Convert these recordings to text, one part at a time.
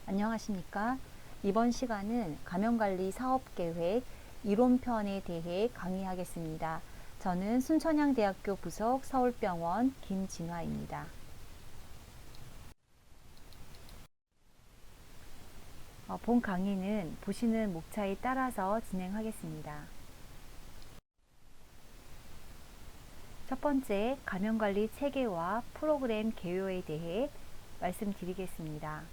안녕하십니까. 이번 시간은 감염관리 사업계획 이론편에 대해 강의하겠습니다. 저는 순천향대학교 부속 서울병원 김진화입니다. 본 강의는 보시는 목차에 따라서 진행하겠습니다. 첫 번째, 감염관리 체계와 프로그램 개요에 대해 말씀드리겠습니다.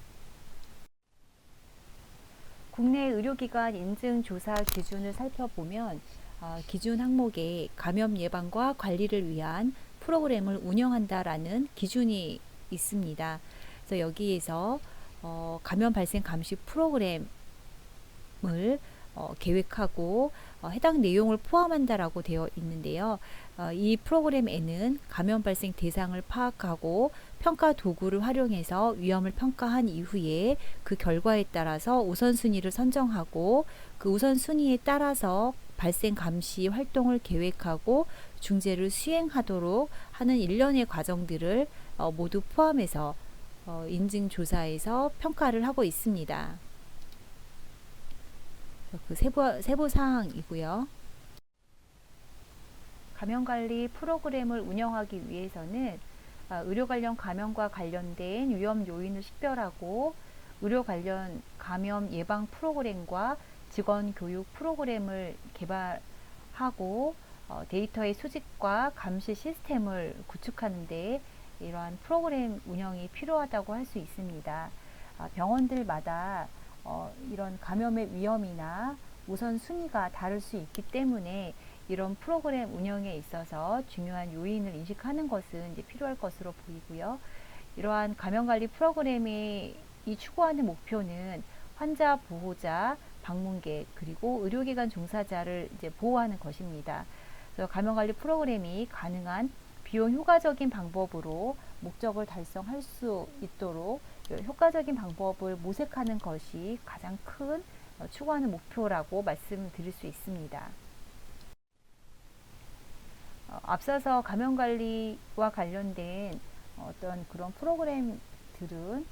국내 의료기관 인증조사 기준을 살펴보면 기준 항목에 감염 예방과 관리를 위한 프로그램을 운영한다라는 기준이 있습니다. 그래서 여기에서 감염 발생 감시 프로그램을 계획하고 해당 내용을 포함한다라고 되어 있는데요. 이 프로그램에는 감염 발생 대상을 파악하고 평가 도구를 활용해서 위험을 평가한 이후에 그 결과에 따라서 우선순위를 선정하고 그 우선순위에 따라서 발생 감시 활동을 계획하고 중재를 수행하도록 하는 일련의 과정들을 모두 포함해서 인증조사에서 평가를 하고 있습니다. 그 세부 사항이고요. 감염관리 프로그램을 운영하기 위해서는 의료 관련 감염과 관련된 위험 요인을 식별하고 의료 관련 감염 예방 프로그램과 직원 교육 프로그램을 개발하고 데이터의 수집과 감시 시스템을 구축하는 데 이러한 프로그램 운영이 필요하다고 할 수 있습니다. 병원들마다 이런 감염의 위험이나 우선순위가 다를 수 있기 때문에 이런 프로그램 운영에 있어서 중요한 요인을 인식하는 것은 이제 필요할 것으로 보이고요. 이러한 감염관리 프로그램이 추구하는 목표는 환자 보호자, 방문객, 그리고 의료기관 종사자를 이제 보호하는 것입니다. 그래서 감염관리 프로그램이 가능한 비용 효과적인 방법으로 목적을 달성할 수 있도록 효과적인 방법을 모색하는 것이 가장 큰 추구하는 목표라고 말씀드릴 수 있습니다. 앞서서 감염관리와 관련된 어떤 그런 프로그램들은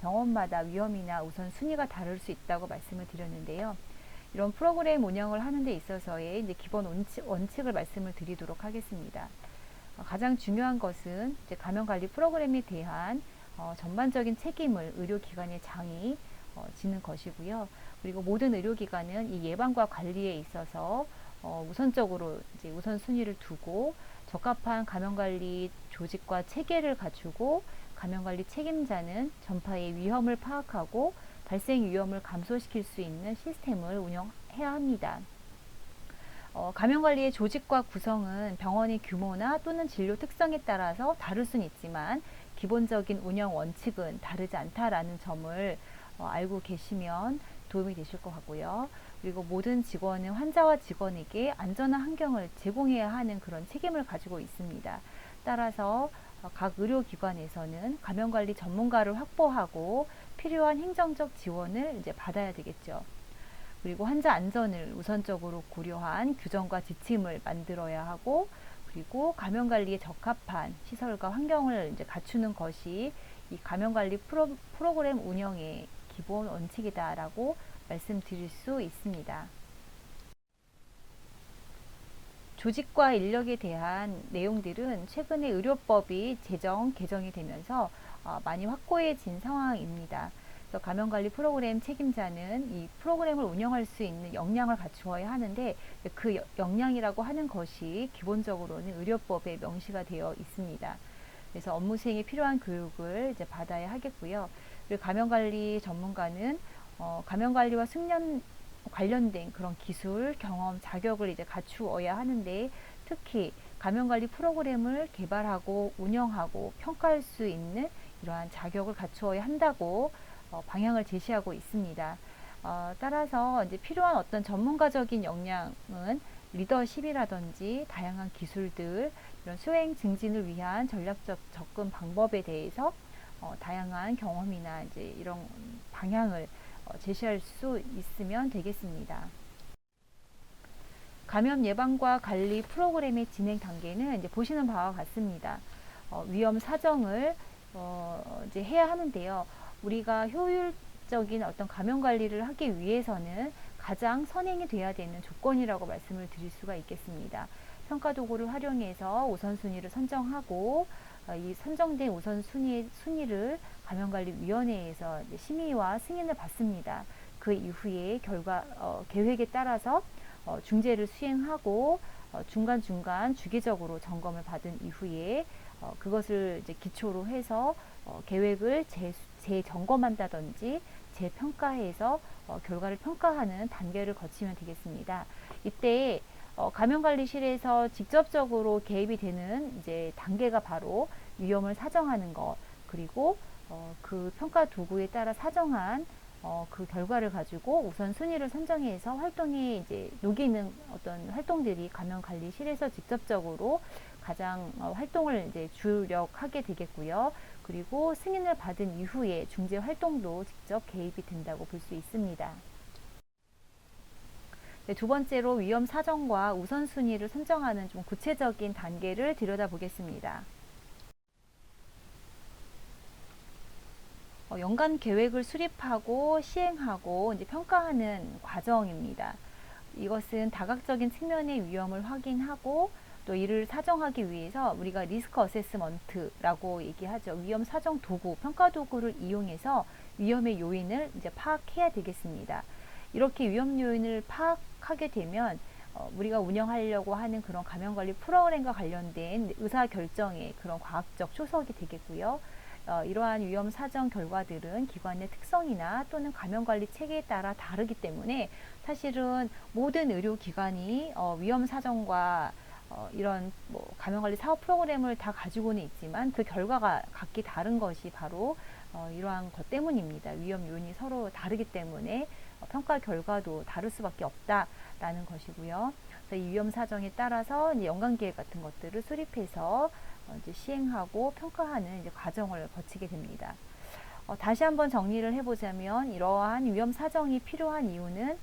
병원마다 위험이나 우선순위가 다를 수 있다고 말씀을 드렸는데요. 이런 프로그램 운영을 하는 데 있어서의 이제 기본 원칙을 말씀을 드리도록 하겠습니다. 가장 중요한 것은 이제 감염관리 프로그램에 대한 전반적인 책임을 의료기관의 장이 지는 것이고요. 그리고 모든 의료기관은 이 예방과 관리에 있어서 우선적으로 이제 우선순위를 두고 적합한 감염관리 조직과 체계를 갖추고 감염관리 책임자는 전파의 위험을 파악하고 발생 위험을 감소시킬 수 있는 시스템을 운영해야 합니다. 감염관리의 조직과 구성은 병원의 규모나 또는 진료 특성에 따라서 다를 수는 있지만 기본적인 운영 원칙은 다르지 않다라는 점을 알고 계시면 도움이 되실 것 같고요. 그리고 모든 직원은 환자와 직원에게 안전한 환경을 제공해야 하는 그런 책임을 가지고 있습니다. 따라서 각 의료기관에서는 감염관리 전문가를 확보하고 필요한 행정적 지원을 이제 받아야 되겠죠. 그리고 환자 안전을 우선적으로 고려한 규정과 지침을 만들어야 하고, 그리고 감염관리에 적합한 시설과 환경을 이제 갖추는 것이 이 감염관리 프로그램 운영의 기본 원칙이다라고 말씀드릴 수 있습니다. 조직과 인력에 대한 내용들은 최근에 의료법이 개정이 되면서 많이 확고해진 상황입니다. 그래서 감염관리 프로그램 책임자는 이 프로그램을 운영할 수 있는 역량을 갖추어야 하는데 그 역량이라고 하는 것이 기본적으로는 의료법에 명시가 되어 있습니다. 그래서 업무 수행에 필요한 교육을 이제 받아야 하겠고요. 그리고 감염관리 전문가는 감염관리와 숙련 관련된 그런 기술, 경험, 자격을 이제 갖추어야 하는데 특히 감염관리 프로그램을 개발하고 운영하고 평가할 수 있는 이러한 자격을 갖추어야 한다고 방향을 제시하고 있습니다. 따라서 이제 필요한 어떤 전문가적인 역량은 리더십이라든지 다양한 기술들, 이런 수행 증진을 위한 전략적 접근 방법에 대해서 다양한 경험이나 이제 이런 방향을 제시할 수 있으면 되겠습니다. 감염 예방과 관리 프로그램의 진행 단계는 이제 보시는 바와 같습니다. 위험 사정을 이제 해야 하는데요. 우리가 효율적인 어떤 감염 관리를 하기 위해서는 가장 선행이 돼야 되는 조건이라고 말씀을 드릴 수가 있겠습니다. 평가 도구를 활용해서 우선순위를 선정하고 이 선정된 우선순위를 감염관리위원회에서 심의와 승인을 받습니다. 그 이후에 계획에 따라서 중재를 수행하고 중간중간 주기적으로 점검을 받은 이후에 그것을 이제 기초로 해서 계획을 재점검한다든지 재평가해서 결과를 평가하는 단계를 거치면 되겠습니다. 이때 감염관리실에서 직접적으로 개입이 되는 이제 단계가 바로 위험을 사정하는 것, 그리고 그 평가 도구에 따라 사정한 그 결과를 가지고 우선 순위를 선정해서 활동에 이제 녹이는 어떤 활동들이 감염관리실에서 직접적으로 가장 활동을 이제 주력하게 되겠고요. 그리고 승인을 받은 이후에 중재 활동도 직접 개입이 된다고 볼 수 있습니다. 네, 두 번째로 위험 사정과 우선순위를 선정하는 좀 구체적인 단계를 들여다보겠습니다. 연간 계획을 수립하고 시행하고 이제 평가하는 과정입니다. 이것은 다각적인 측면의 위험을 확인하고 또 이를 사정하기 위해서 우리가 리스크 어세스먼트라고 얘기하죠. 위험 사정 도구, 평가 도구를 이용해서 위험의 요인을 이제 파악해야 되겠습니다. 이렇게 위험 요인을 파악하게 되면 우리가 운영하려고 하는 그런 감염관리 프로그램과 관련된 의사결정의 그런 과학적 초석이 되겠고요. 이러한 위험 사정 결과들은 기관의 특성이나 또는 감염관리 체계에 따라 다르기 때문에 사실은 모든 의료기관이 위험 사정과 이런 뭐 감염관리 사업 프로그램을 다 가지고는 있지만 그 결과가 각기 다른 것이 바로 이러한 것 때문입니다. 위험 요인이 서로 다르기 때문에 평가 결과도 다를 수밖에 없다라는 것이고요. 그래서 이 위험 사정에 따라서 이제 연간 계획 같은 것들을 수립해서 이제 시행하고 평가하는 이제 과정을 거치게 됩니다. 다시 한번 정리를 해보자면 이러한 위험 사정이 필요한 이유는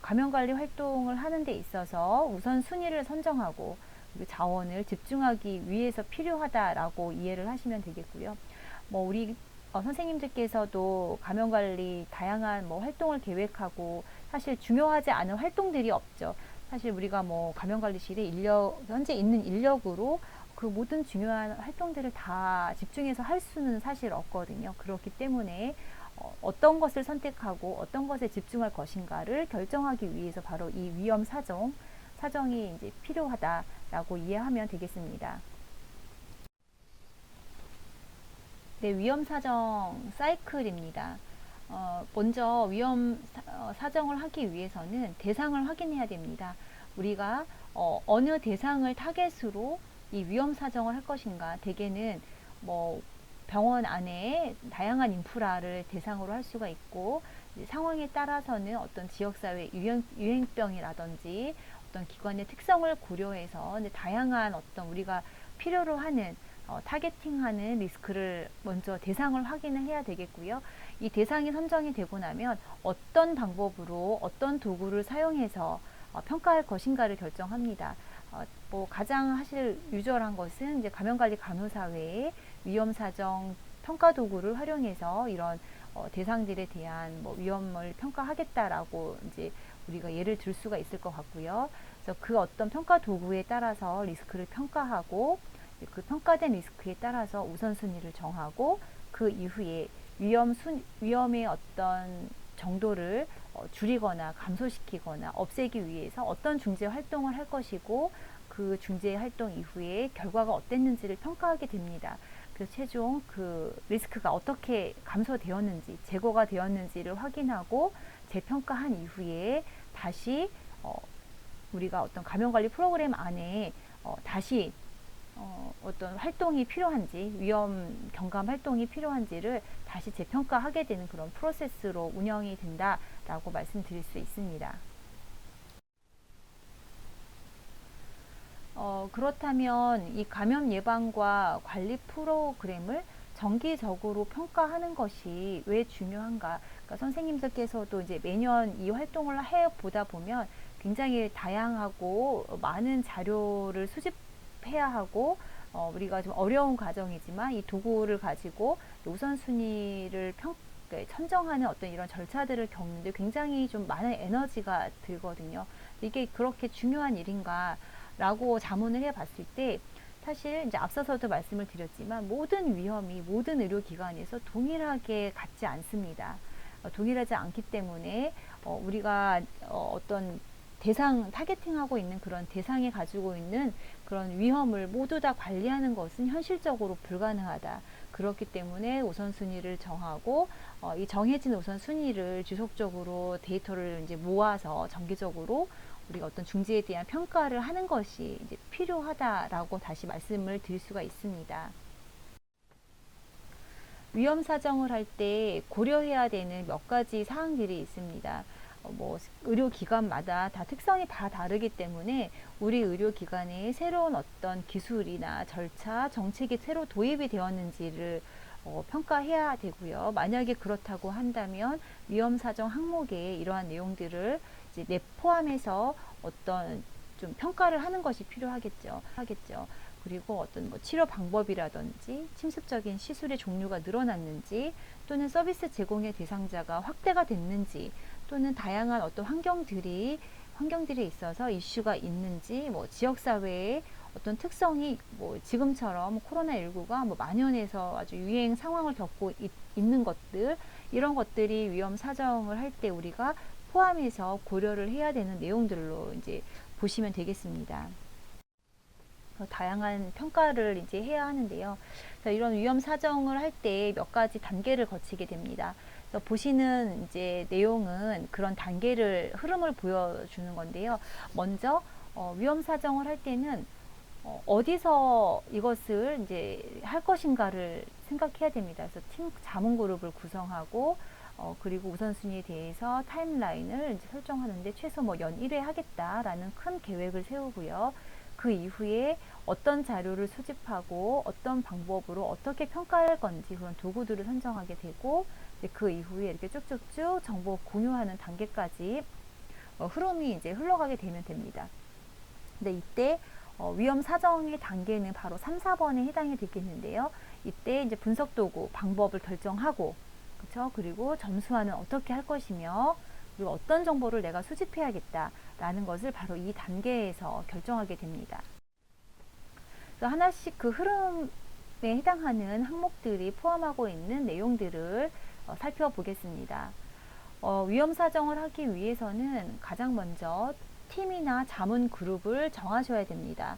감염관리 활동을 하는 데 있어서 우선 순위를 선정하고 자원을 집중하기 위해서 필요하다라고 이해를 하시면 되겠고요. 우리 선생님들께서도 감염관리 다양한 활동을 계획하고 사실 중요하지 않은 활동들이 없죠. 사실 우리가 감염관리실에 현재 있는 인력으로 그 모든 중요한 활동들을 다 집중해서 할 수는 사실 없거든요. 그렇기 때문에 어떤 것을 선택하고 어떤 것에 집중할 것인가를 결정하기 위해서 바로 이 위험 사정이 이제 필요하다라고 이해하면 되겠습니다. 네, 위험 사정 사이클입니다. 먼저 위험 사정을 하기 위해서는 대상을 확인해야 됩니다. 우리가 어느 대상을 타겟으로 이 위험 사정을 할 것인가, 대개는 병원 안에 다양한 인프라를 대상으로 할 수가 있고, 상황에 따라서는 어떤 지역사회 유행병이라든지 어떤 기관의 특성을 고려해서 다양한 어떤 우리가 필요로 하는 타겟팅하는 리스크를 먼저 대상을 확인을 해야 되겠고요. 이 대상이 선정이 되고 나면 어떤 방법으로 어떤 도구를 사용해서 평가할 것인가를 결정합니다. 가장 사실 유저한 것은 이제 감염관리 간호사 외에 위험사정 평가 도구를 활용해서 이런 대상들에 대한 위험을 평가하겠다라고 이제 우리가 예를 들 수가 있을 것 같고요. 그래서 그 어떤 평가 도구에 따라서 리스크를 평가하고 그 평가된 리스크에 따라서 우선순위를 정하고 그 이후에 위험의 어떤 정도를 줄이거나 감소시키거나 없애기 위해서 어떤 중재 활동을 할 것이고 그 중재 활동 이후에 결과가 어땠는지를 평가하게 됩니다. 그래서 최종 그 리스크가 어떻게 감소되었는지 제거가 되었는지를 확인하고 재평가한 이후에 다시 우리가 어떤 감염관리 프로그램 안에 다시 어떤 활동이 필요한지 위험 경감 활동이 필요한지를 다시 재평가하게 되는 그런 프로세스로 운영이 된다라고 말씀드릴 수 있습니다. 그렇다면 이 감염 예방과 관리 프로그램을 정기적으로 평가하는 것이 왜 중요한가? 그러니까 선생님들께서도 이제 매년 이 활동을 해 보다 보면 굉장히 다양하고 많은 자료를 수집해야 하고, 우리가 좀 어려운 과정이지만 이 도구를 가지고 우선순위를 선정하는 어떤 이런 절차들을 겪는데 굉장히 좀 많은 에너지가 들거든요. 이게 그렇게 중요한 일인가? 라고 자문을 해 봤을 때, 사실 이제 앞서서도 말씀을 드렸지만 모든 위험이 모든 의료기관에서 동일하게 같지 않습니다. 동일하지 않기 때문에 우리가 어떤 대상 타겟팅하고 있는 그런 대상이 가지고 있는 그런 위험을 모두 다 관리하는 것은 현실적으로 불가능하다. 그렇기 때문에 우선순위를 정하고 이 정해진 우선순위를 지속적으로 데이터를 이제 모아서 정기적으로 우리가 어떤 중지에 대한 평가를 하는 것이 이제 필요하다라고 다시 말씀을 드릴 수가 있습니다. 위험 사정을 할 때 고려해야 되는 몇 가지 사항들이 있습니다. 뭐 의료기관마다 다 특성이 다 다르기 때문에 우리 의료기관에 새로운 어떤 기술이나 절차, 정책이 새로 도입이 되었는지를 평가해야 되고요. 만약에 그렇다고 한다면 위험 사정 항목에 이러한 내용들을 이제 포함해서 어떤 좀 평가를 하는 것이 필요하겠죠. 그리고 어떤 뭐 치료 방법이라든지 침습적인 시술의 종류가 늘어났는지, 또는 서비스 제공의 대상자가 확대가 됐는지, 또는 다양한 어떤 환경들이 있어서 이슈가 있는지, 뭐 지역사회의 어떤 특성이 뭐 지금처럼 코로나19가 뭐 만연해서 아주 유행 상황을 겪고 있는 것들, 이런 것들이 위험 사정을 할 때 우리가 포함해서 고려를 해야 되는 내용들로 이제 보시면 되겠습니다. 다양한 평가를 이제 해야 하는데요. 이런 위험 사정을 할 때 몇 가지 단계를 거치게 됩니다. 보시는 이제 내용은 그런 단계를 흐름을 보여주는 건데요. 먼저 위험 사정을 할 때는 어디서 이것을 이제 할 것인가를 생각해야 됩니다. 그래서 팀 자문 그룹을 구성하고 그리고 우선순위에 대해서 타임라인을 이제 설정하는데 최소 뭐 연 1회 하겠다라는 큰 계획을 세우고요. 그 이후에 어떤 자료를 수집하고 어떤 방법으로 어떻게 평가할 건지 그런 도구들을 선정하게 되고, 그 이후에 이렇게 쭉쭉쭉 정보 공유하는 단계까지 흐름이 이제 흘러가게 되면 됩니다. 근데 이때 위험 사정의 단계는 바로 3, 4번에 해당이 되겠는데요. 이때 이제 분석 도구 방법을 결정하고, 그렇죠? 그리고 점수화는 어떻게 할 것이며, 그리고 어떤 정보를 내가 수집해야겠다라는 것을 바로 이 단계에서 결정하게 됩니다. 그래서 하나씩 그 흐름에 해당하는 항목들이 포함하고 있는 내용들을 살펴보겠습니다. 위험 사정을 하기 위해서는 가장 먼저 팀이나 자문 그룹을 정하셔야 됩니다.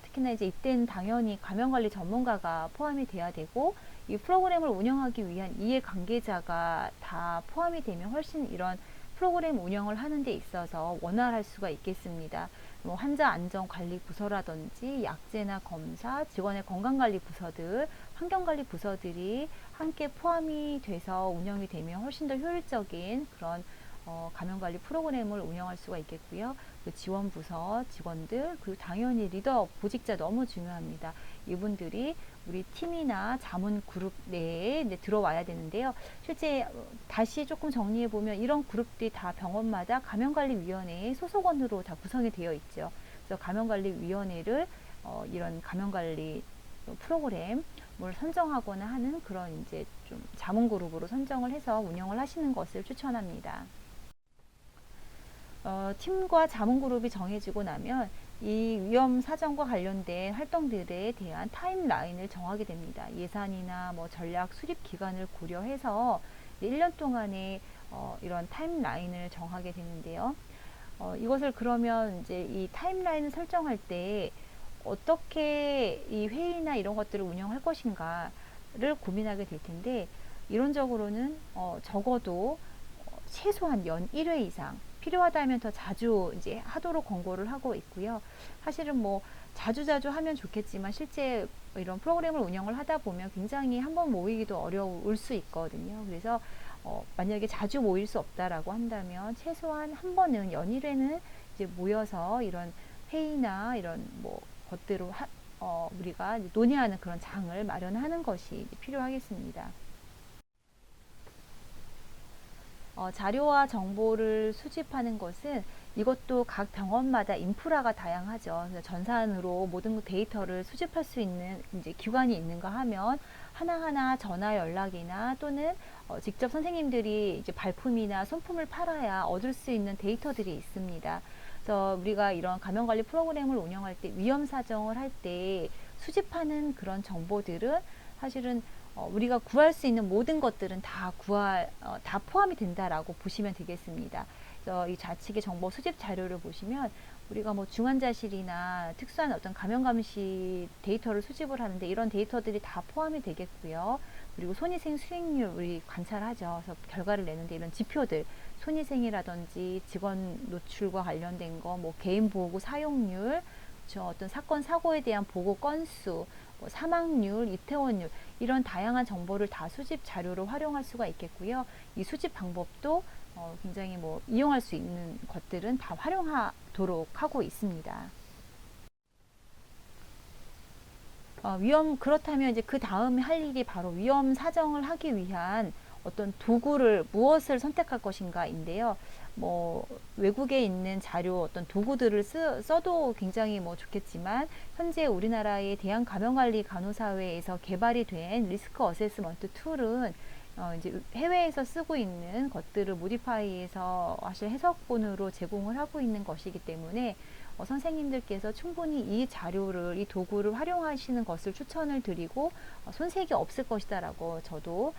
특히나 이제 이때는 당연히 감염관리 전문가가 포함이 돼야 되고, 이 프로그램을 운영하기 위한 이해관계자가 다 포함이 되면 훨씬 이런 프로그램 운영을 하는 데 있어서 원활할 수가 있겠습니다. 뭐 환자 안전관리 부서라든지 약제나 검사, 직원의 건강관리 부서들, 환경관리 부서들이 함께 포함이 돼서 운영이 되면 훨씬 더 효율적인 그런 감염관리 프로그램을 운영할 수가 있겠고요. 그 지원부서 직원들, 그리고 당연히 리더, 보직자 너무 중요합니다. 이분들이 우리 팀이나 자문 그룹 내에 들어와야 되는데요. 실제 다시 조금 정리해 보면 이런 그룹들이 다 병원마다 감염관리위원회의 소속원으로 다 구성이 되어 있죠. 그래서 감염관리위원회를 이런 감염관리 프로그램을 선정하거나 하는 그런 이제 좀 자문 그룹으로 선정을 해서 운영을 하시는 것을 추천합니다. 팀과 자문 그룹이 정해지고 나면 이 위험 사정과 관련된 활동들에 대한 타임라인을 정하게 됩니다. 예산이나 뭐 전략 수립 기간을 고려해서 1년 동안의 이런 타임라인을 정하게 되는데요. 이것을 그러면 이제 이 타임라인을 설정할 때 어떻게 이 회의나 이런 것들을 운영할 것인가를 고민하게 될 텐데, 이론적으로는 적어도 최소한 연 1회 이상, 필요하다면 더 자주 이제 하도록 권고를 하고 있고요. 사실은 뭐 자주자주 하면 좋겠지만 실제 이런 프로그램을 운영을 하다 보면 굉장히 한번 모이기도 어려울 수 있거든요. 그래서 만약에 자주 모일 수 없다라고 한다면 최소한 한 번은 연일에는 이제 모여서 이런 회의나 이런 뭐 것들을 우리가 논의하는 그런 장을 마련하는 것이 필요하겠습니다. 자료와 정보를 수집하는 것은 이것도 각 병원마다 인프라가 다양하죠. 그래서 전산으로 모든 데이터를 수집할 수 있는 이제 기관이 있는가 하면 하나하나 전화 연락이나 또는 직접 선생님들이 이제 발품이나 손품을 팔아야 얻을 수 있는 데이터들이 있습니다. 그래서 우리가 이런 감염관리 프로그램을 운영할 때 위험 사정을 할 때 수집하는 그런 정보들은 사실은 우리가 구할 수 있는 모든 것들은 다 포함이 된다라고 보시면 되겠습니다. 그래서 이 좌측의 정보 수집 자료를 보시면 우리가 뭐 중환자실이나 특수한 어떤 감염감시 데이터를 수집을 하는데 이런 데이터들이 다 포함이 되겠고요. 그리고 손위생 수행률 우리 관찰하죠. 그래서 결과를 내는데 이런 지표들, 손위생이라든지 직원 노출과 관련된 거, 뭐 개인 보호구 사용률, 어떤 사건 사고에 대한 보고 건수, 뭐 사망률, 입퇴원율 이런 다양한 정보를 다 수집 자료로 활용할 수가 있겠고요. 이 수집 방법도 굉장히 뭐 이용할 수 있는 것들은 다 활용하도록 하고 있습니다. 그렇다면 이제 그 다음에 할 일이 바로 위험 사정을 하기 위한 어떤 도구를 무엇을 선택할 것인가인데요. 뭐 외국에 있는 자료 어떤 도구들을 써도 굉장히 뭐 좋겠지만 현재 우리나라의 대한감염관리 간호사회에서 개발이 된 리스크 어세스먼트 툴은 이제 해외에서 쓰고 있는 것들을 모디파이해서 사실 해석본으로 제공을 하고 있는 것이기 때문에 선생님들께서 충분히 이 자료를, 이 도구를 활용하시는 것을 추천을 드리고 손색이 없을 것이다 라고 저도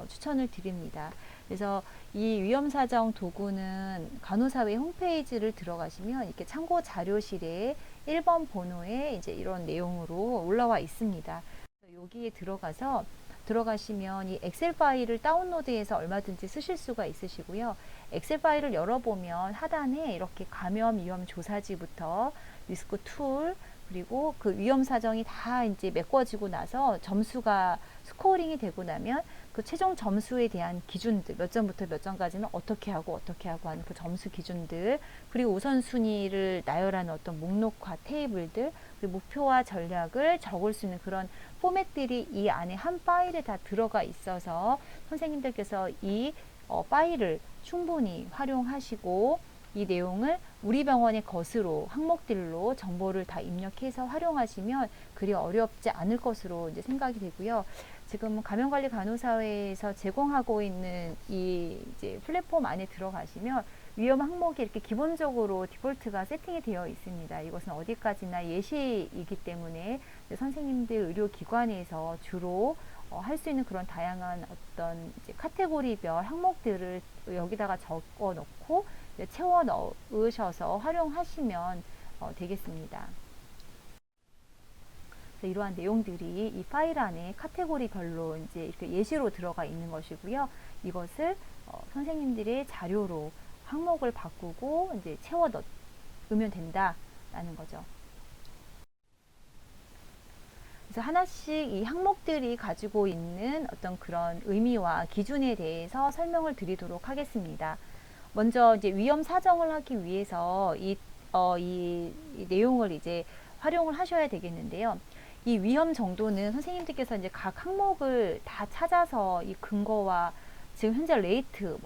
추천을 드립니다. 그래서 이 위험사정 도구는 간호사회 홈페이지를 들어가시면 이렇게 참고 자료실에 1번 번호에 이제 이런 내용으로 올라와 있습니다. 여기에 들어가시면 이 엑셀 파일을 다운로드해서 얼마든지 쓰실 수가 있으시고요. 엑셀 파일을 열어보면 하단에 이렇게 감염 위험 조사지부터 리스크 툴 그리고 그 위험 사정이 다 이제 메꿔지고 나서 점수가 스코어링이 되고 나면 그 최종 점수에 대한 기준들 몇 점부터 몇 점까지는 어떻게 하고 하는 그 점수 기준들 그리고 우선순위를 나열하는 어떤 목록화 테이블들 그리고 목표와 전략을 적을 수 있는 그런 포맷들이 이 안에 한 파일에 다 들어가 있어서 선생님들께서 이 파일을 충분히 활용하시고 이 내용을 우리 병원의 것으로 항목들로 정보를 다 입력해서 활용하시면 그리 어렵지 않을 것으로 이제 생각이 되고요. 지금 감염관리 간호사회에서 제공하고 있는 이 이제 플랫폼 안에 들어가시면 위험 항목이 이렇게 기본적으로 디폴트가 세팅이 되어 있습니다. 이것은 어디까지나 예시이기 때문에 선생님들 의료기관에서 주로 할 수 있는 그런 다양한 어떤 이제 카테고리별 항목들을 여기다가 적어 놓고 채워 넣으셔서 활용하시면 되겠습니다. 이러한 내용들이 이 파일 안에 카테고리별로 이제 이렇게 예시로 들어가 있는 것이고요. 이것을 선생님들의 자료로 항목을 바꾸고 이제 채워 넣으면 된다라는 거죠. 그래서 하나씩 이 항목들이 가지고 있는 어떤 그런 의미와 기준에 대해서 설명을 드리도록 하겠습니다. 먼저 이제 위험 사정을 하기 위해서 이 내용을 이제 활용을 하셔야 되겠는데요. 이 위험 정도는 선생님들께서 이제 각 항목을 다 찾아서 이 근거와 지금 현재 레이트,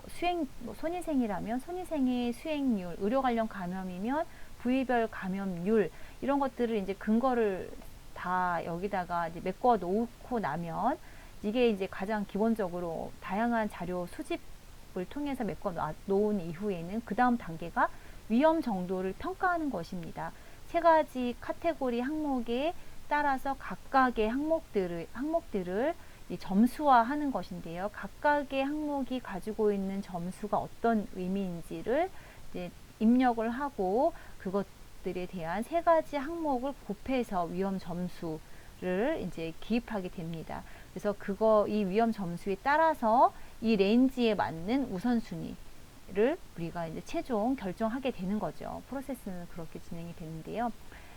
손위생이라면 손위생의 수행률, 의료 관련 감염이면 부위별 감염률 이런 것들을 이제 근거를 다 여기다가 이제 메꿔 놓고 나면 이게 이제 가장 기본적으로 다양한 자료 수집을 통해서 메꿔 놓은 이후에는 그 다음 단계가 위험 정도를 평가하는 것입니다. 세 가지 카테고리 항목에 따라서 각각의 항목들을 이 점수화하는 것인데요. 각각의 항목이 가지고 있는 점수가 어떤 의미인지를 이제 입력을 하고 그것들에 대한 세 가지 항목을 곱해서 위험 점수를 이제 기입하게 됩니다. 그래서 이 위험 점수에 따라서 이 레인지에 맞는 우선순위를 우리가 이제 최종 결정하게 되는 거죠. 프로세스는 그렇게 진행이 되는데요.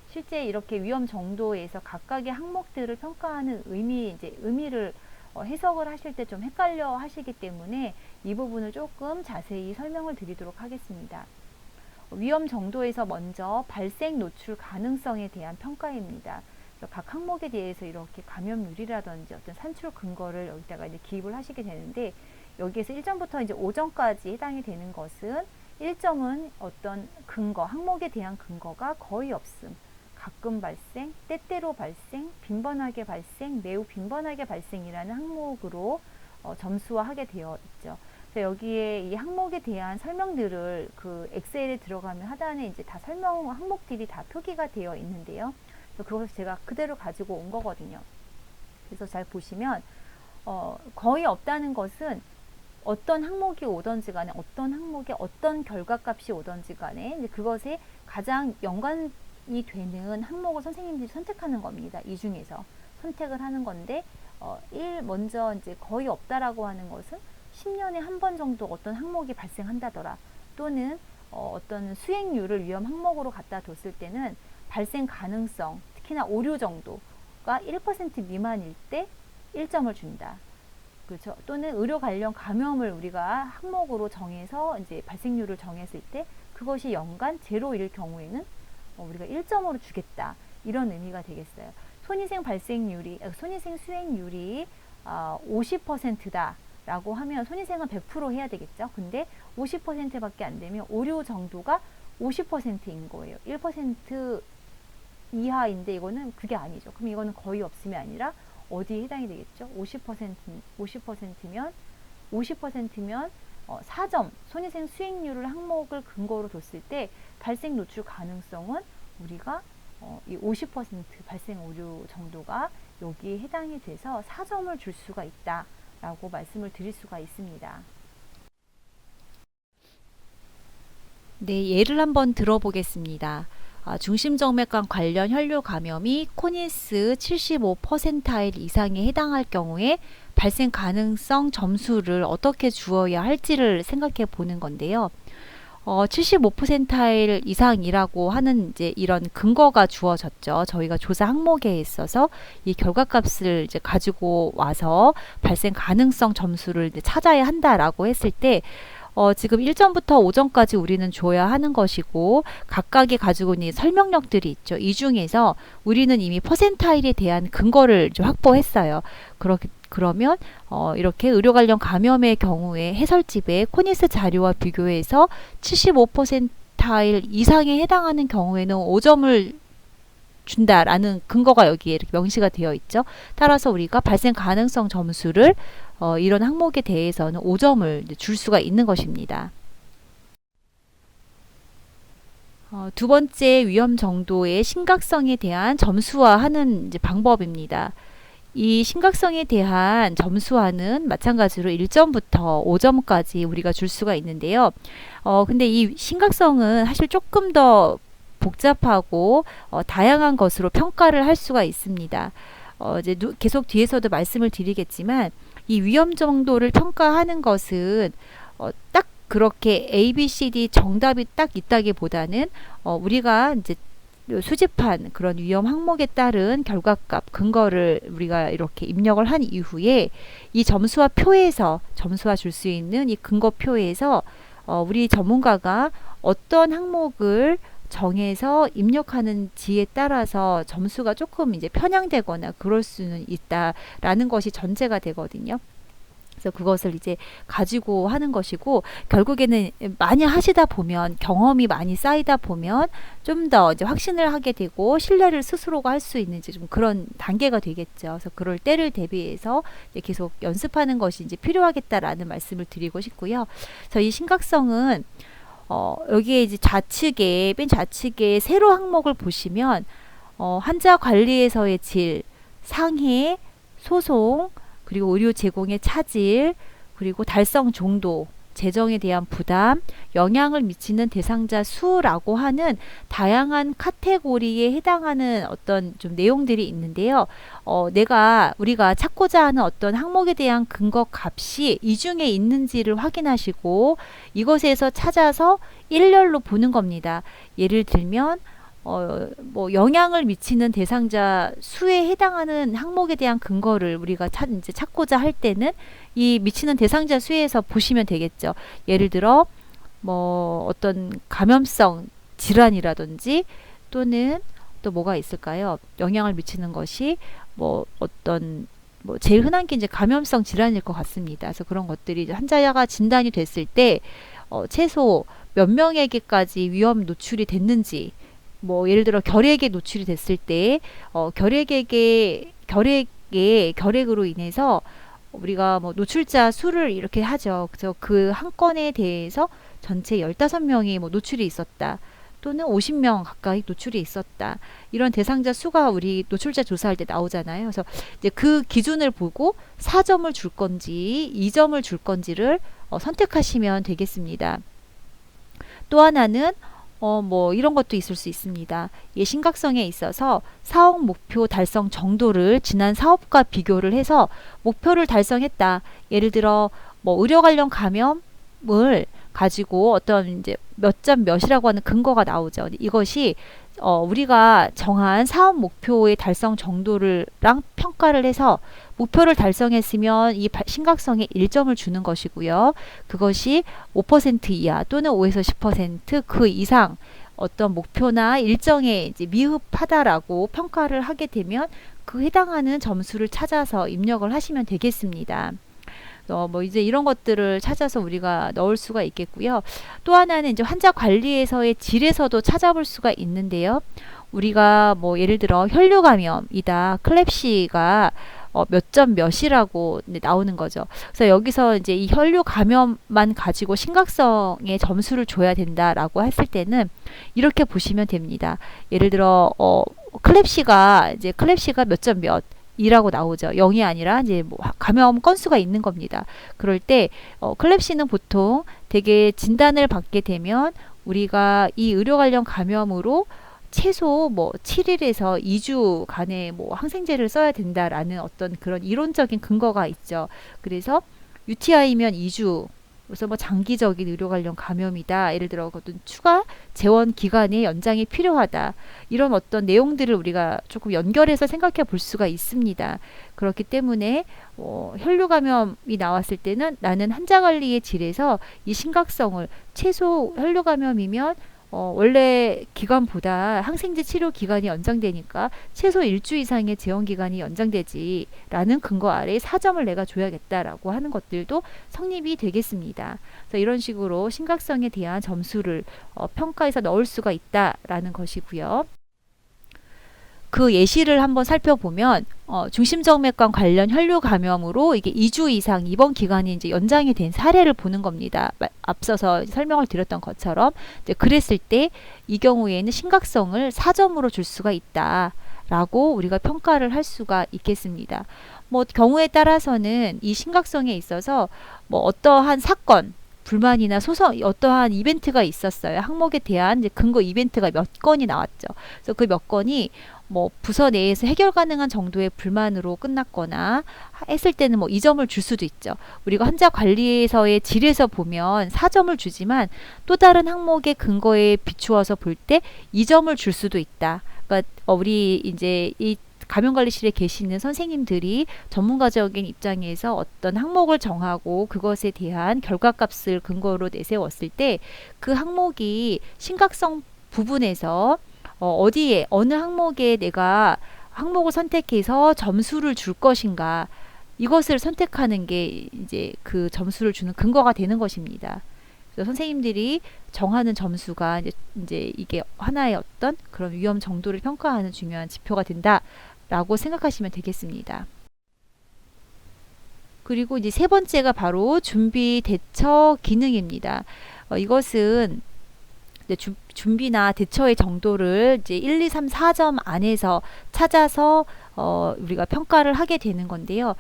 실제 이렇게 위험 정도에서 각각의 항목들을 평가하는 의미를 해석을 하실 때 좀 헷갈려 하시기 때문에 이 부분을 조금 자세히 설명을 드리도록 하겠습니다. 위험 정도에서 먼저 발생 노출 가능성에 대한 평가입니다. 그래서 각 항목에 대해서 이렇게 감염률이라든지 어떤 산출 근거를 여기다가 이제 기입을 하시게 되는데, 여기에서 1점부터 이제 5점까지 해당이 되는 것은 1점은 어떤 근거, 항목에 대한 근거가 거의 없음, 가끔 발생, 때때로 발생, 빈번하게 발생, 매우 빈번하게 발생이라는 항목으로 점수화하게 되어 있죠. 그래서 여기에 이 항목에 대한 설명들을 그 엑셀에 들어가면 하단에 이제 다 설명 항목들이 다 표기가 되어 있는데요. 그래서 그것을 제가 그대로 가지고 온 거거든요. 그래서 잘 보시면 거의 없다는 것은 어떤 항목이 오던지 간에, 어떤 항목에 어떤 결과값이 오던지 간에 이제 그것에 가장 연관이 되는 항목을 선생님들이 선택하는 겁니다. 이 중에서 선택을 하는 건데, 먼저 이제 거의 없다라고 하는 것은 10년에 한 번 정도 어떤 항목이 발생한다더라, 또는 어떤 수행률을 위험 항목으로 갖다 뒀을 때는 발생 가능성, 특히나 오류 정도가 1% 미만일 때 1점을 준다. 그렇죠. 또는 의료 관련 감염을 우리가 항목으로 정해서 이제 발생률을 정했을 때 그것이 연간 제로일 경우에는 우리가 1점으로 주겠다. 이런 의미가 되겠어요. 손위생 수행률이 50%다. 라고 하면 손위생은 100% 해야 되겠죠. 근데 50%밖에 안 되면 오류 정도가 50%인 거예요. 1% 이하인데 이거는 그게 아니죠. 그럼 이거는 거의 없음이 아니라 어디에 해당이 되겠죠? 50%면 4점, 손위생 수행률을 항목을 근거로 뒀을 때 발생 노출 가능성은 우리가 이 50% 발생 오류 정도가 여기에 해당이 돼서 4점을 줄 수가 있다 라고 말씀을 드릴 수가 있습니다. 네, 예를 한번 들어보겠습니다. 중심정맥관 관련 혈류 감염이 코니스 75%일 이상에 해당할 경우에 발생 가능성 점수를 어떻게 주어야 할지를 생각해 보는 건데요. 75%일 이상이라고 하는 이제 이런 근거가 주어졌죠. 저희가 조사 항목에 있어서 이 결과값을 이제 가지고 와서 발생 가능성 점수를 이제 찾아야 한다라고 했을 때 지금 1점부터 5점까지 우리는 줘야 하는 것이고, 각각이 가지고 있는 설명력들이 있죠. 이 중에서 우리는 이미 퍼센타일에 대한 근거를 좀 확보했어요. 그러면 이렇게 의료 관련 감염의 경우에 해설집에 코니스 자료와 비교해서 75%일 이상에 해당하는 경우에는 5점을 준다라는 근거가 여기에 이렇게 명시가 되어 있죠. 따라서 우리가 발생 가능성 점수를 이런 항목에 대해서는 5점을 줄 수가 있는 것입니다. 두 번째, 위험 정도의 심각성에 대한 점수화하는 이제 방법입니다. 이 심각성에 대한 점수화는 마찬가지로 1점부터 5점까지 우리가 줄 수가 있는데요. 근데 이 심각성은 사실 조금 더 복잡하고 다양한 것으로 평가를 할 수가 있습니다. 이제 계속 뒤에서도 말씀을 드리겠지만, 이 위험 정도를 평가하는 것은 딱 그렇게 A, B, C, D 정답이 딱 있다기보다는 우리가 이제 수집한 그런 위험 항목에 따른 결과값, 근거를 우리가 이렇게 입력을 한 이후에 이 점수화 표에서 점수화 줄 수 있는 이 근거표에서 우리 전문가가 어떤 항목을 정해서 입력하는지에 따라서 점수가 조금 이제 편향되거나 그럴 수는 있다라는 것이 전제가 되거든요. 그래서 그것을 이제 가지고 하는 것이고, 결국에는 많이 하시다 보면, 경험이 많이 쌓이다 보면 좀 더 이제 확신을 하게 되고 신뢰를 스스로가 할 수 있는 이제 좀 그런 단계가 되겠죠. 그래서 그럴 때를 대비해서 이제 계속 연습하는 것이 이제 필요하겠다라는 말씀을 드리고 싶고요. 그래서 이 심각성은 여기에 이제 맨 좌측에 세로 항목을 보시면 환자 관리에서의 질, 상해, 소송, 그리고 의료 제공의 차질, 그리고 달성 정도, 재정에 대한 부담, 영향을 미치는 대상자 수라고 하는 다양한 카테고리에 해당하는 어떤 좀 내용들이 있는데요. 우리가 찾고자 하는 어떤 항목에 대한 근거 값이 이 중에 있는지를 확인하시고 이것에서 찾아서 일렬로 보는 겁니다. 예를 들면 뭐 영향을 미치는 대상자 수에 해당하는 항목에 대한 근거를 우리가 이제 찾고자 할 때는 이 미치는 대상자 수에서 보시면 되겠죠. 예를 들어 뭐 어떤 감염성 질환이라든지 또는 또 뭐가 있을까요? 영향을 미치는 것이 뭐 어떤 뭐 제일 흔한 게 이제 감염성 질환일 것 같습니다. 그래서 그런 것들이 이제 환자가 진단이 됐을 때 최소 몇 명에게까지 위험 노출이 됐는지, 뭐 예를 들어 결핵에 노출이 됐을 때 결핵으로 인해서 우리가 뭐 노출자 수를 이렇게 하죠. 그래서 그 한 건에 대해서 전체 15명이 뭐 노출이 있었다. 또는 50명 가까이 노출이 있었다. 이런 대상자 수가 우리 노출자 조사할 때 나오잖아요. 그래서 이제 그 기준을 보고 4점을 줄 건지 2점을 줄 건지를 선택하시면 되겠습니다. 또 하나는 뭐 이런 것도 있을 수 있습니다. 심각성에 있어서 사업 목표 달성 정도를 지난 사업과 비교를 해서 목표를 달성했다. 예를 들어 뭐 의료 관련 감염을 가지고 어떤 이제 몇 점 몇이라고 하는 근거가 나오죠. 이것이 우리가 정한 사업 목표의 달성 정도랑 평가를 해서 목표를 달성했으면 이 심각성에 1점을 주는 것이고요. 그것이 5% 이하 또는 5에서 10% 이상 어떤 목표나 일정에 이제 미흡하다라고 평가를 하게 되면 그 해당하는 점수를 찾아서 입력을 하시면 되겠습니다. 뭐 이제 이런 것들을 찾아서 우리가 넣을 수가 있겠고요. 또 하나는 이제 환자 관리에서의 질에서도 찾아볼 수가 있는데요. 우리가 뭐 예를 들어 혈류 감염이다. 클랩시가 몇 점 몇이라고 나오는 거죠. 그래서 여기서 이제 이 혈류 감염만 가지고 심각성의 점수를 줘야 된다라고 했을 때는 이렇게 보시면 됩니다. 예를 들어 클랩시가 몇 점 몇 이라고 나오죠. 0이 아니라 이제 뭐 감염 건수가 있는 겁니다. 그럴 때 클랩시는 보통 되게 진단을 받게 되면 우리가 이 의료 관련 감염으로 최소 뭐 7일에서 2주간의 뭐 항생제를 써야 된다라는 어떤 그런 이론적인 근거가 있죠. 그래서 UTI면 2주, 그래서 뭐 장기적인 의료 관련 감염이다. 예를 들어 어떤 추가 재원 기간의 연장이 필요하다. 이런 어떤 내용들을 우리가 조금 연결해서 생각해 볼 수가 있습니다. 그렇기 때문에 혈류 감염이 나왔을 때는 나는 환자 관리의 질에서 이 심각성을 최소 혈류 감염이면 원래 기간보다 항생제 치료 기간이 연장되니까 최소 1주 이상의 재원 기간이 연장되지 라는 근거 아래 4점을 내가 줘야겠다라고 하는 것들도 성립이 되겠습니다. 그래서 이런 식으로 심각성에 대한 점수를 평가해서 넣을 수가 있다라는 것이고요. 그 예시를 한번 살펴보면 중심정맥관 관련 혈류 감염으로 이게 2주 이상 입원 기간이 이제 연장이 된 사례를 보는 겁니다. 앞서서 설명을 드렸던 것처럼 이제 그랬을 때 이 경우에는 심각성을 4점으로 줄 수가 있다라고 우리가 평가를 할 수가 있겠습니다. 뭐 경우에 따라서는 이 심각성에 있어서 뭐 어떠한 사건 불만이나 소송, 어떠한 이벤트가 있었어요. 항목에 대한 이제 근거 이벤트가 몇 건이 나왔죠. 그래서 그 몇 건이 뭐 부서 내에서 해결 가능한 정도의 불만으로 끝났거나 했을 때는 뭐 2점을 줄 수도 있죠. 우리가 환자 관리에서의 질에서 보면 4점을 주지만 또 다른 항목의 근거에 비추어서 볼 때 2점을 줄 수도 있다. 그러니까 우리 이제 이 감염관리실에 계시는 선생님들이 전문가적인 입장에서 어떤 항목을 정하고 그것에 대한 결과값을 근거로 내세웠을 때 그 항목이 심각성 부분에서 어디에 어느 항목에 내가 항목을 선택해서 점수를 줄 것인가 이것을 선택하는 게 이제 그 점수를 주는 근거가 되는 것입니다. 그래서 선생님들이 정하는 점수가 이제 이게 하나의 어떤 그런 위험 정도를 평가하는 중요한 지표가 된다라고 생각하시면 되겠습니다. 그리고 이제 세 번째가 바로 준비 대처 기능입니다. 이것은 준비나 대처의 정도를 이제 1, 2, 3, 4점 안에서 찾아서 우리가 평가를 하게 되는 건데요.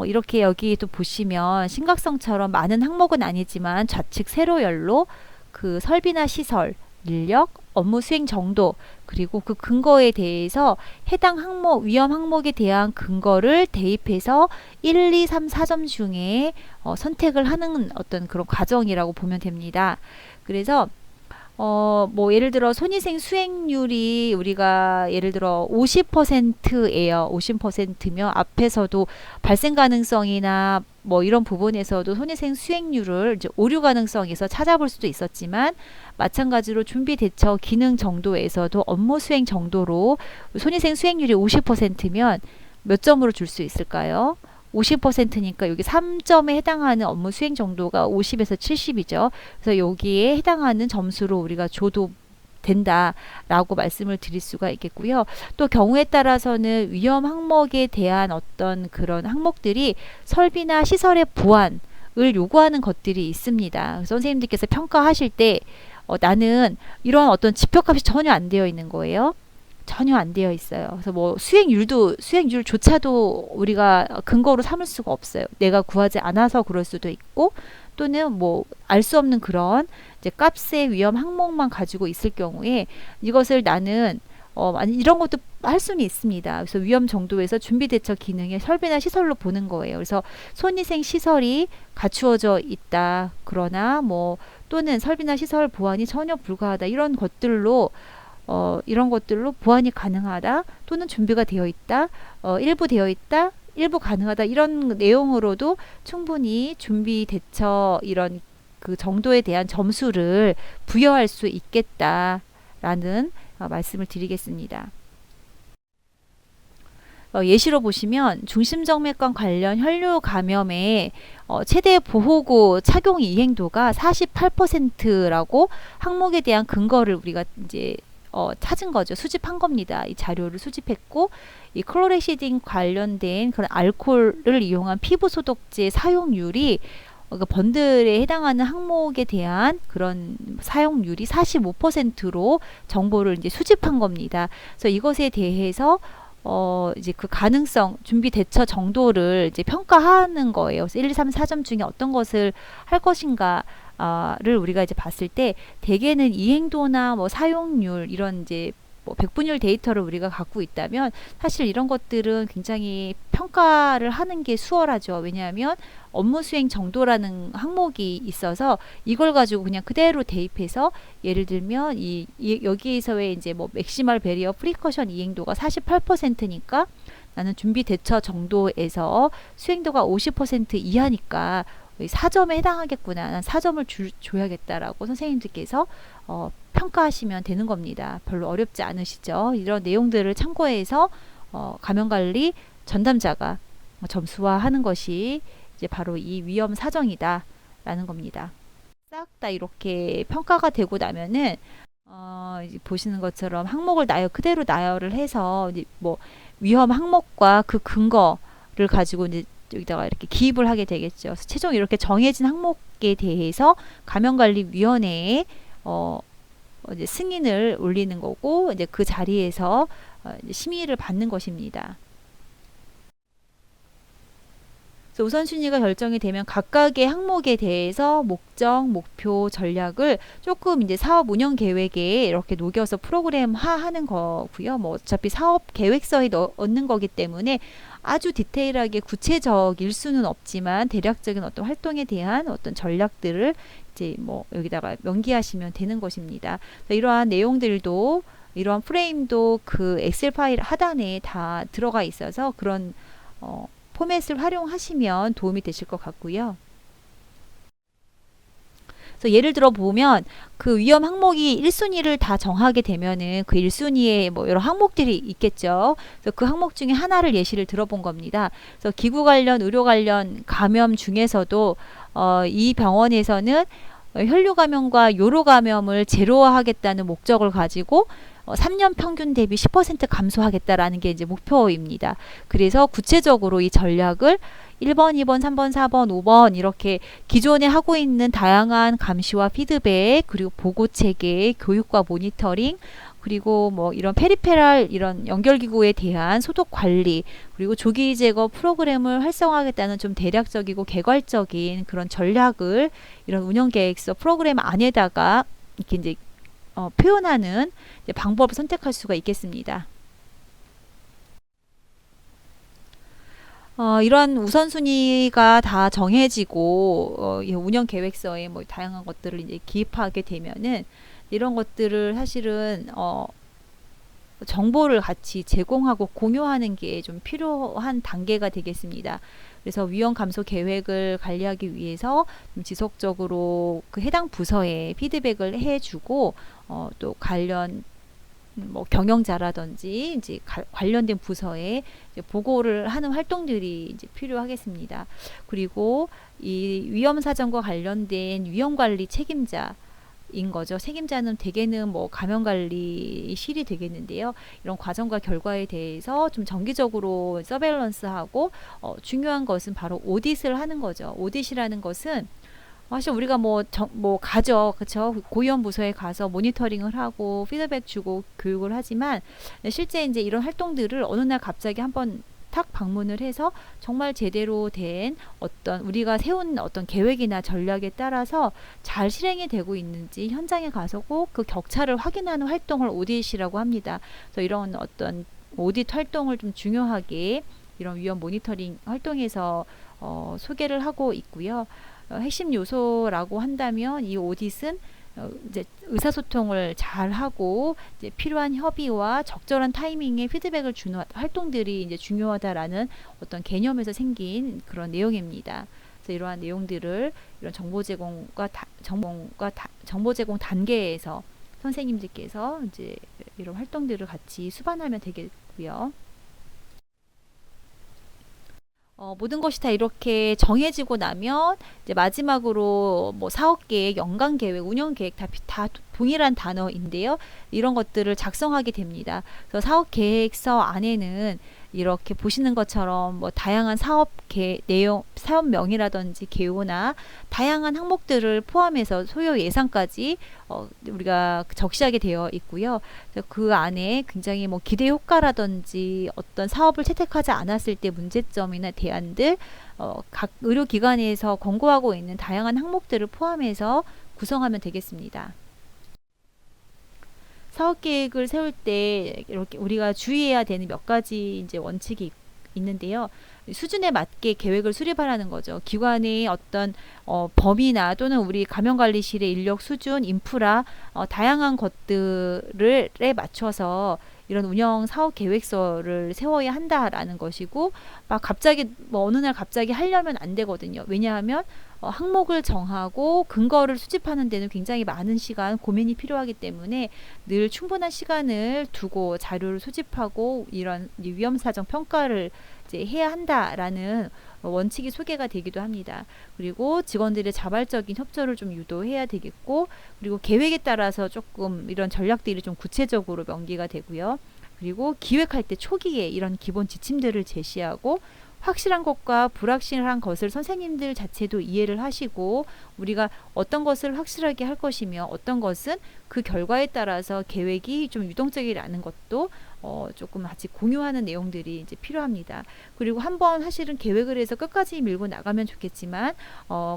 이렇게 여기 또 보시면 심각성처럼 많은 항목은 아니지만 좌측 세로열로 그 설비나 시설, 인력, 업무 수행 정도 그리고 그 근거에 대해서 해당 항목, 위험 항목에 대한 근거를 대입해서 1, 2, 3, 4점 중에 선택을 하는 어떤 그런 과정이라고 보면 됩니다. 그래서 뭐 예를 들어 손위생 수행률이 우리가 예를 들어 50%예요. 50%면 앞에서도 발생 가능성이나 뭐 이런 부분에서도 손위생 수행률을 이제 오류 가능성에서 찾아볼 수도 있었지만, 마찬가지로 준비 대처 기능 정도에서도 업무 수행 정도로 손위생 수행률이 50%면 몇 점으로 줄 수 있을까요? 50%니까 여기 3점에 해당하는 업무 수행 정도가 50에서 70이죠. 그래서 여기에 해당하는 점수로 우리가 줘도 된다라고 말씀을 드릴 수가 있겠고요. 또 경우에 따라서는 위험 항목에 대한 어떤 그런 항목들이 설비나 시설의 보완을 요구하는 것들이 있습니다. 그래서 선생님들께서 평가하실 때 나는 이런 어떤 지표값이 전혀 안 되어 있는 거예요. 전혀 안 되어 있어요. 그래서 뭐 수행률조차도 우리가 근거로 삼을 수가 없어요. 내가 구하지 않아서 그럴 수도 있고, 또는 뭐 알 수 없는 그런 이제 값의 위험 항목만 가지고 있을 경우에 이것을 나는 아니 이런 것도 할 수는 있습니다. 그래서 위험 정도에서 준비 대처 기능의 설비나 시설로 보는 거예요. 그래서 손위생 시설이 갖추어져 있다. 그러나 뭐 또는 설비나 시설 보완이 전혀 불가하다. 이런 것들로 보완이 가능하다, 또는 준비가 되어 있다, 일부 되어 있다, 일부 가능하다, 이런 내용으로도 충분히 준비 대처 이런 그 정도에 대한 점수를 부여할 수 있겠다라는 말씀을 드리겠습니다. 예시로 보시면 중심정맥관 관련 혈류 감염의 최대 보호구 착용 이행도가 48%라고 항목에 대한 근거를 우리가 이제 찾은 거죠. 수집한 겁니다. 이 자료를 수집했고, 이 클로레시딘 관련된 그런 알코올을 이용한 피부 소독제 사용률이 그러니까 번들에 해당하는 항목에 대한 그런 사용률이 45%로 정보를 이제 수집한 겁니다. 그래서 이것에 대해서 이제 그 가능성, 준비 대처 정도를 이제 평가하는 거예요. 그래서 1, 2, 3, 4점 중에 어떤 것을 할 것인가 를 우리가 이제 봤을 때, 대개는 이행도나 뭐 사용률 이런 이제 뭐 백분율 데이터를 우리가 갖고 있다면 사실 이런 것들은 굉장히 평가를 하는 게 수월하죠. 왜냐하면 업무 수행 정도라는 항목이 있어서 이걸 가지고 그냥 그대로 대입해서, 예를 들면 여기에서의 이제 뭐 맥시멀 베리어 프리커션 이행도가 48%니까 나는 준비 대처 정도에서 수행도가 50% 이하니까 4점에 해당하겠구나. 난 4점을 줘야겠다라고 선생님들께서 평가하시면 되는 겁니다. 별로 어렵지 않으시죠? 이런 내용들을 참고해서 감염관리 전담자가 점수화하는 것이 이제 바로 이 위험 사정이다 라는 겁니다. 싹 다 이렇게 평가가 되고 나면은 이제 보시는 것처럼 항목을 그대로 나열을 해서 이제 뭐 위험 항목과 그 근거를 가지고 이제 여기다가 이렇게 기입을 하게 되겠죠. 그래서 최종 이렇게 정해진 항목에 대해서 감염관리위원회에 이제 승인을 올리는 거고, 이제 그 자리에서 이제 심의를 받는 것입니다. 그래서 우선순위가 결정이 되면 각각의 항목에 대해서 목적, 목표, 전략을 조금 이제 사업 운영 계획에 이렇게 녹여서 프로그램화하는 거고요. 뭐 어차피 사업 계획서에 넣는 거기 때문에 아주 디테일하게 구체적일 수는 없지만 대략적인 어떤 활동에 대한 어떤 전략들을 이제 뭐 여기다가 명기하시면 되는 것입니다. 이러한 내용들도, 이러한 프레임도 그 엑셀 파일 하단에 다 들어가 있어서 그런 포맷을 활용하시면 도움이 되실 것 같고요. 그래서 예를 들어 보면 그 위험 항목이 1순위를 다 정하게 되면은 그 1순위에 뭐 여러 항목들이 있겠죠. 그래서 그 항목 중에 하나를 예시를 들어본 겁니다. 그래서 기구 관련, 의료 관련 감염 중에서도 이 병원에서는 혈류 감염과 요로 감염을 제로화하겠다는 목적을 가지고 3년 평균 대비 10% 감소하겠다라는 게 이제 목표입니다. 그래서 구체적으로 이 전략을 1번, 2번, 3번, 4번, 5번 이렇게 기존에 하고 있는 다양한 감시와 피드백, 그리고 보고 체계, 교육과 모니터링, 그리고 뭐 이런 페리페랄 이런 연결기구에 대한 소독 관리, 그리고 조기 제거 프로그램을 활성화하겠다는 좀 대략적이고 개괄적인 그런 전략을 이런 운영계획서 프로그램 안에다가 이렇게 이제 표현하는 이제 방법을 선택할 수가 있겠습니다. 이런 우선순위가 다 정해지고 운영 계획서에 뭐 다양한 것들을 이제 기입하게 되면은 이런 것들을 사실은 정보를 같이 제공하고 공유하는 게 좀 필요한 단계가 되겠습니다. 그래서 위험 감소 계획을 관리하기 위해서 좀 지속적으로 그 해당 부서에 피드백을 해주고 또 관련 뭐 경영자라든지 이제 관련된 부서에 이제 보고를 하는 활동들이 이제 필요하겠습니다. 그리고 이 위험 사정과 관련된 위험 관리 책임자 인 거죠. 책임자는 대개는 뭐 감염관리실이 되겠는데요. 이런 과정과 결과에 대해서 좀 정기적으로 서베일런스하고 중요한 것은 바로 오딧을 하는 거죠. 오딧이라는 것은 사실 우리가 뭐 가죠. 그쵸? 고위험 부서에 가서 모니터링을 하고 피드백 주고 교육을 하지만 실제 이제 이런 활동들을 어느 날 갑자기 한번 탁 방문을 해서 정말 제대로 된 어떤 우리가 세운 어떤 계획이나 전략에 따라서 잘 실행이 되고 있는지 현장에 가서 꼭 그 격차를 확인하는 활동을 오딧이라고 합니다. 그래서 이런 어떤 오딧 활동을 좀 중요하게 이런 위험 모니터링 활동에서 소개를 하고 있고요. 핵심 요소라고 한다면 이 오딧은 이제 의사소통을 잘 하고 이제 필요한 협의와 적절한 타이밍에 피드백을 주는 활동들이 이제 중요하다라는 어떤 개념에서 생긴 그런 내용입니다. 그래서 이러한 내용들을 이런 정보 제공 단계에서 선생님들께서 이제 이런 활동들을 같이 수반하면 되겠고요. 모든 것이 다 이렇게 정해지고 나면 이제 마지막으로 뭐 사업 계획, 연간 계획, 운영 계획 다 동일한 단어인데요. 이런 것들을 작성하게 됩니다. 그래서 사업 계획서 안에는 이렇게 보시는 것처럼 뭐 다양한 내용, 사업명이라든지 개요나 다양한 항목들을 포함해서 소요 예산까지 우리가 적시하게 되어 있고요. 그 안에 굉장히 뭐 기대 효과라든지 어떤 사업을 채택하지 않았을 때 문제점이나 대안들, 각 의료기관에서 권고하고 있는 다양한 항목들을 포함해서 구성하면 되겠습니다. 사업 계획을 세울 때 이렇게 우리가 주의해야 되는 몇 가지 이제 원칙이 있는데요. 수준에 맞게 계획을 수립하라는 거죠. 기관의 어떤 범위나 또는 우리 감염관리실의 인력 수준, 인프라, 다양한 것들에 맞춰서 이런 운영 사업 계획서를 세워야 한다라는 것이고, 막 갑자기 뭐 어느 날 갑자기 하려면 안 되거든요. 왜냐하면 항목을 정하고 근거를 수집하는 데는 굉장히 많은 시간, 고민이 필요하기 때문에 늘 충분한 시간을 두고 자료를 수집하고 이런 위험사정 평가를 이제 해야 한다라는 원칙이 소개가 되기도 합니다. 그리고 직원들의 자발적인 협조를 좀 유도해야 되겠고, 그리고 계획에 따라서 조금 이런 전략들이 좀 구체적으로 명기가 되고요. 그리고 기획할 때 초기에 이런 기본 지침들을 제시하고, 확실한 것과 불확실한 것을 선생님들 자체도 이해를 하시고, 우리가 어떤 것을 확실하게 할 것이며 어떤 것은 그 결과에 따라서 계획이 좀 유동적이라는 것도 조금 같이 공유하는 내용들이 이제 필요합니다. 그리고 한번 사실은 계획을 해서 끝까지 밀고 나가면 좋겠지만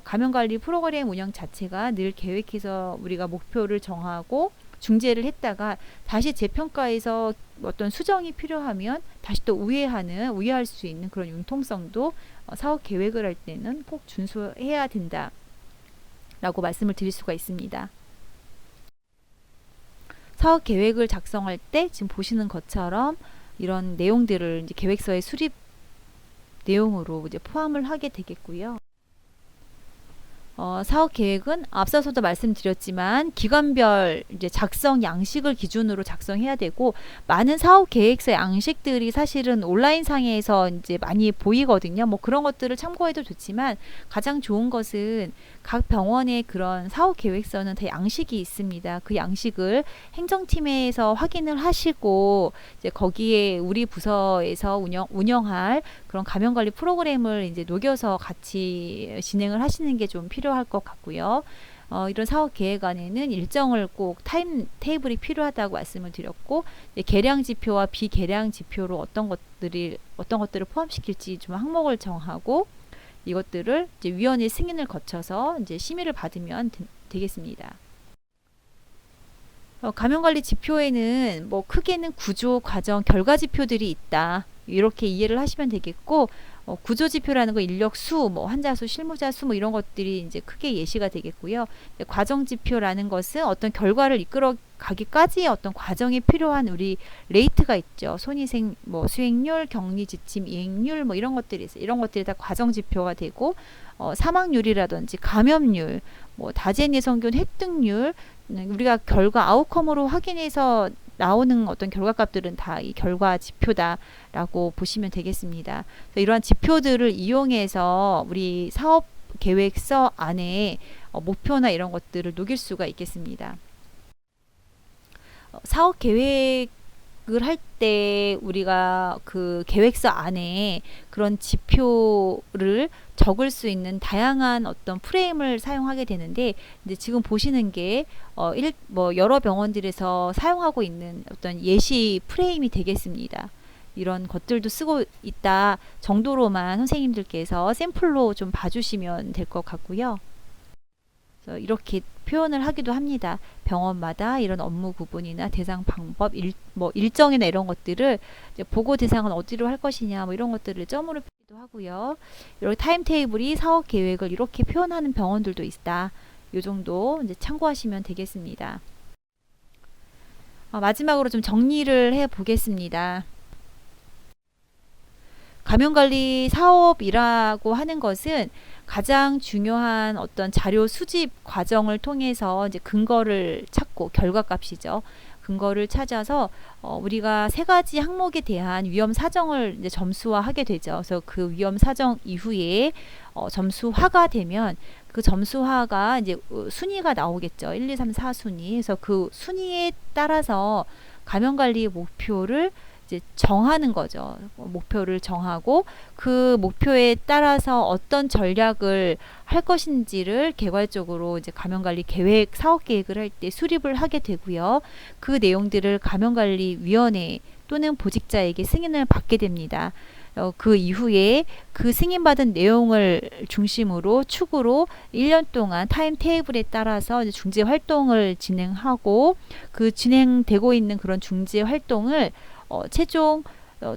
감염관리 프로그램 운영 자체가 늘 계획해서 우리가 목표를 정하고 중재를 했다가 다시 재평가해서 어떤 수정이 필요하면 다시 또 우회할 수 있는 그런 융통성도 사업 계획을 할 때는 꼭 준수해야 된다라고 말씀을 드릴 수가 있습니다. 사업 계획을 작성할 때 지금 보시는 것처럼 이런 내용들을 이제 계획서의 수립 내용으로 이제 포함을 하게 되겠고요. 사업 계획은 앞서서도 말씀드렸지만 기관별 이제 작성 양식을 기준으로 작성해야 되고, 많은 사업 계획서 양식들이 사실은 온라인 상에서 이제 많이 보이거든요. 뭐 그런 것들을 참고해도 좋지만 가장 좋은 것은 각 병원의 그런 사업 계획서는 다 양식이 있습니다. 그 양식을 행정팀에서 확인을 하시고 이제 거기에 우리 부서에서 운영할 그런 감염관리 프로그램을 이제 녹여서 같이 진행을 하시는 게 좀 필요할 것 같고요. 이런 사업 계획 안에는 일정을 꼭 타임 테이블이 필요하다고 말씀을 드렸고, 계량 지표와 비계량 지표로 어떤 것들을 포함시킬지 좀 항목을 정하고, 이것들을 이제 위원회 승인을 거쳐서 이제 심의를 받으면 되겠습니다. 감염관리 지표에는 뭐 크게는 구조, 과정, 결과 지표들이 있다. 이렇게 이해를 하시면 되겠고, 구조지표라는 거 인력수, 환자수, 실무자 수 이런 것들이 이제 크게 예시가 되겠고요. 과정지표라는 것은 어떤 결과를 이끌어 가기까지의 어떤 과정에 필요한 우리 레이트가 있죠. 손위생, 수행률, 격리 지침, 이행률 이런 것들이 있어요. 이런 것들이 다 과정지표가 되고 사망률이라든지 감염률, 다젠 예성균 획득률, 우리가 결과 아웃컴으로 확인해서 나오는 어떤 결과값들은 다 이 결과 지표다라고 보시면 되겠습니다. 이러한 지표들을 이용해서 우리 사업 계획서 안에 목표나 이런 것들을 녹일 수가 있겠습니다. 사업 계획을 할 때 우리가 그 계획서 안에 그런 지표를 적을 수 있는 다양한 어떤 프레임을 사용하게 되는데, 이제 지금 보시는 게 여러 병원들에서 사용하고 있는 어떤 예시 프레임이 되겠습니다. 이런 것들도 쓰고 있다 정도로만 선생님들께서 샘플로 좀 봐주시면 될 것 같고요. 그래서 이렇게 표현을 하기도 합니다. 병원마다 이런 업무 구분이나 대상 방법, 일정이나 이런 것들을 이제 보고 대상은 어디로 할 것이냐 이런 것들을 점으로 표기도 하고요. 이렇게 타임 테이블이 사업 계획을 이렇게 표현하는 병원들도 있다. 이 정도 이제 참고하시면 되겠습니다. 마지막으로 좀 정리를 해 보겠습니다. 감염관리 사업이라고 하는 것은 가장 중요한 어떤 자료 수집 과정을 통해서 이제 근거를 찾고, 결과값이죠. 근거를 찾아서 우리가 세 가지 항목에 대한 위험 사정을 이제 점수화하게 되죠. 그래서 그 위험 사정 이후에 점수화가 되면 그 점수화가 이제 순위가 나오겠죠. 1, 2, 3, 4 순위. 그래서 그 순위에 따라서 감염관리 목표를 이제 정하는 거죠. 목표를 정하고 그 목표에 따라서 어떤 전략을 할 것인지를 개괄적으로 이제 감염관리 계획, 사업 계획을 할 때 수립을 하게 되고요. 그 내용들을 감염관리위원회 또는 보직자에게 승인을 받게 됩니다. 그 이후에 그 승인받은 내용을 중심으로 축으로 1년 동안 타임 테이블에 따라서 이제 중재 활동을 진행하고, 그 진행되고 있는 그런 중재 활동을 최종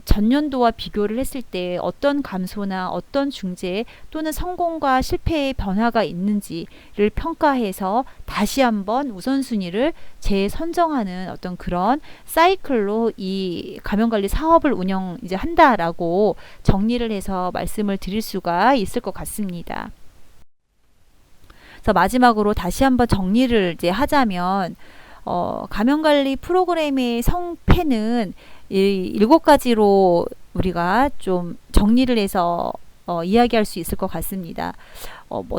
전년도와 비교를 했을 때 어떤 감소나 어떤 중재 또는 성공과 실패의 변화가 있는지를 평가해서 다시 한번 우선순위를 재선정하는 어떤 그런 사이클로 이 감염관리 사업을 이제 한다라고 정리를 해서 말씀을 드릴 수가 있을 것 같습니다. 그래서 마지막으로 다시 한번 정리를 이제 하자면, 감염관리 프로그램의 성패는 7가지로 우리가 좀 정리를 해서 이야기할 수 있을 것 같습니다.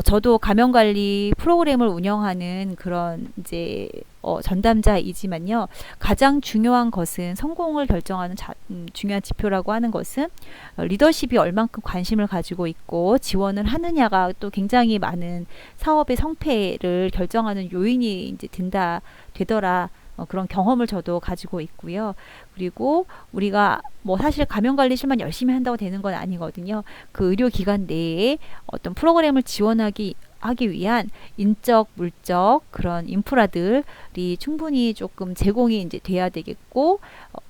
저도 감염관리 프로그램을 운영하는 그런 이제 전담자이지만요. 가장 중요한 것은, 성공을 결정하는 중요한 지표라고 하는 것은 리더십이 얼만큼 관심을 가지고 있고 지원을 하느냐가 또 굉장히 많은 사업의 성패를 결정하는 요인이 이제 되더라. 그런 경험을 저도 가지고 있고요. 그리고 우리가 사실 감염관리실만 열심히 한다고 되는 건 아니거든요. 그 의료기관 내에 어떤 프로그램을 지원하기 위한 인적, 물적 그런 인프라들이 충분히 조금 제공이 이제 돼야 되겠고,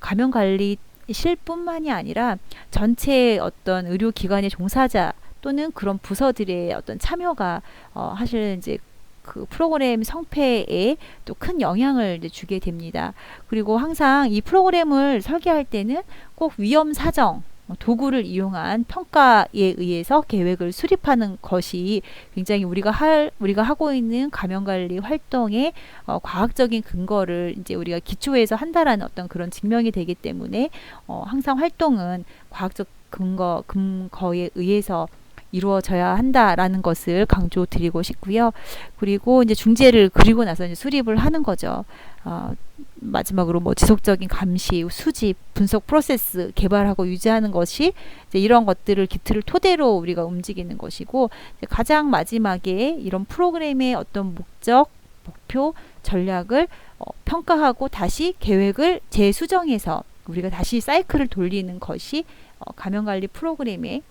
감염관리실뿐만이 아니라 전체 어떤 의료기관의 종사자 또는 그런 부서들의 어떤 참여가 사실 이제 그 프로그램 성패에 또 큰 영향을 이제 주게 됩니다. 그리고 항상 이 프로그램을 설계할 때는 꼭 위험 사정, 도구를 이용한 평가에 의해서 계획을 수립하는 것이 굉장히 우리가 하고 있는 감염관리 활동의 과학적인 근거를 이제 우리가 기초해서 한다라는 어떤 그런 증명이 되기 때문에 항상 활동은 과학적 근거에 의해서 이루어져야 한다라는 것을 강조드리고 싶고요. 그리고 이제 중재를 그리고 나서 이제 수립을 하는 거죠. 마지막으로 지속적인 감시, 수집, 분석 프로세스 개발하고 유지하는 것이 이제 이런 것들을 기틀을 토대로 우리가 움직이는 것이고, 가장 마지막에 이런 프로그램의 어떤 목적, 목표, 전략을 평가하고 다시 계획을 재수정해서 우리가 다시 사이클을 돌리는 것이 감염관리 프로그램의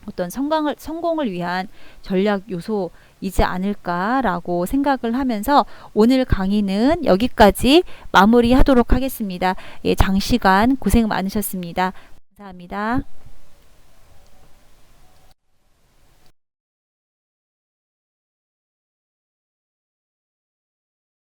어떤 성공을 위한 전략 요소이지 않을까라고 생각을 하면서 오늘 강의는 여기까지 마무리하도록 하겠습니다. 장시간 고생 많으셨습니다. 감사합니다.